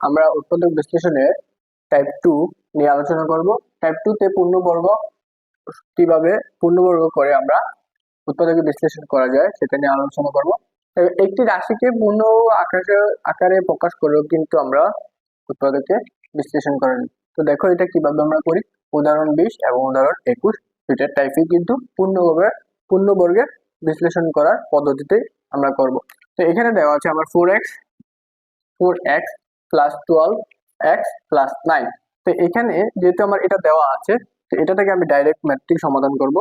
আমরা উৎপাদক বিশ্লেষণে টাইপ 2 নিয়ে আলোচনা করব। টাইপ 2 তে পূর্ণবর্গ কিভাবে পূর্ণবর্গ করে আমরা উৎপাদকে বিশ্লেষণ করা যায় সেটা নিয়ে আলোচনা করব। একটি রাশিকে পূর্ণ আকারে প্রকাশ করেও কিন্তু আমরা উৎপাদকে বিশ্লেষণ করা যায়। তো দেখো এটা কিভাবে আমরা করি। উদাহরণ 20 এবং উদাহরণ 21 দুইটা টাইপই কিন্তু পূর্ণবর্গের বিশ্লেষণ করার পদ্ধতিতে আমরা করব। তো এখানে দেওয়া আছে আমার 4x প্লাস 12x প্লাস 9। তো এখানে যেহেতু আমার এটা দেওয়া আছে, তো এটা থেকে আমি ডাইরেক্ট ম্যাথটি সমাধান করব।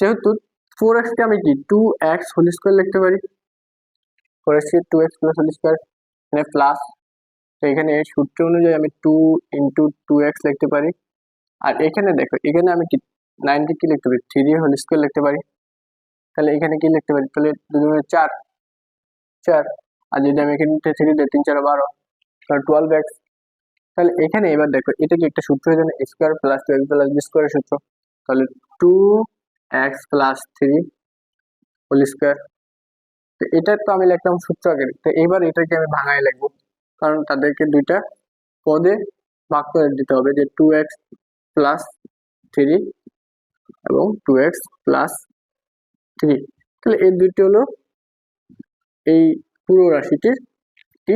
যেহেতু 4x কে আমি কি 2x হোল স্কয়ার লিখতে পারি, 4x কে 2x প্লাস হোল স্কয়ার, এখানে প্লাস, তো এখানে সূত্র অনুযায়ী আমি 2 ইন্টু 2x লিখতে পারি। আর এখানে দেখো, এখানে আমি কি 9 কে কি লিখতে পারি 3 হোল স্কয়ার লিখতে পারি। তাহলে এখানে কি লিখতে পারি, তাহলে 2 দুগুণে 4, আর যদি আমি এখানে 3 দিই 3 4 12, তাহলে 12x। তাহলে এখানে এবার দেখো এটা কি একটা সূত্র, এখানে square plus 2x plus b স্কয়ারের সূত্র, তাহলে 2x প্লাস 3 হোল স্কয়ার। তো এটা তো আমি লিখলাম সূত্র আগে, তো এবার এটাকে আমি ভাঙায় লিখবো, কারণ তাদেরকে দুইটা পদে ভাগ করে দিতে হবে, যে 2x প্লাস 3 এবং 2x প্লাস 3। তাহলে এই দুইটি হলো এই পুরো রাশিটির একটি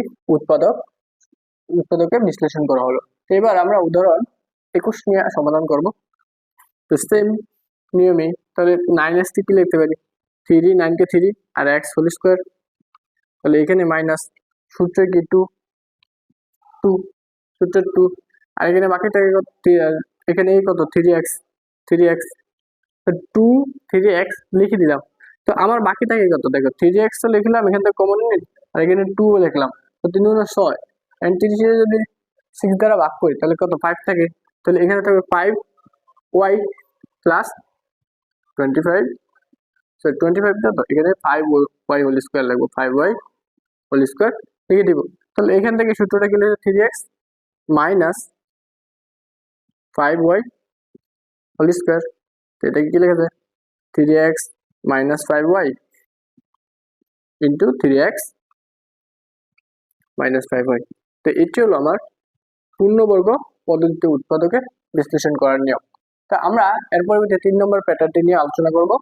উৎপাদকে বিশ্লেষণ করা হলো। তো এবার আমরা উদাহরণ 21 নিয়ে সমাধান করব। তো সেম নিয়মে তাহলে 9x কি লিখতে পারি 3, 9 কে 3 আর x হোল স্কয়ার, তাহলে এখানে মাইনাস, সূত্র কি 2 সূত্র 2, আর এখানে বাকিটাকে এখানে এই কত 3x, তো 2 3x লিখে দিলাম। তো আমার বাকি থাকে কত, দেখো 3x তো লিখলাম, এখান থেকে কমন নিই, আর এখানে 2 লিখলাম, তো 3 গুণ 6, এন্ড 30 যদি 6 দ্বারা ভাগ করি তাহলে কত 5 থাকে। তাহলে এখানে থাকবে 5y প্লাস 25, সো 25 টা, তো এখানে 5y হোল স্কয়ার লাগবে, 5y হোল স্কয়ার লিখে দিব। তাহলে এখান থেকে সূত্রটা কি লিখে 3x minus 5y whole square, তো এটা কি লেখা যায় 3x minus 5y into 3x minus 5y। তো এটি হলো আমার পূর্ণবর্গ পদ্ধতিতে উৎপাদকে বিশ্লেষণ করার নিয়ম। তা আমরা এর পরবর্তী 3 নম্বর প্যাটার্নটি নিয়ে আলোচনা করব।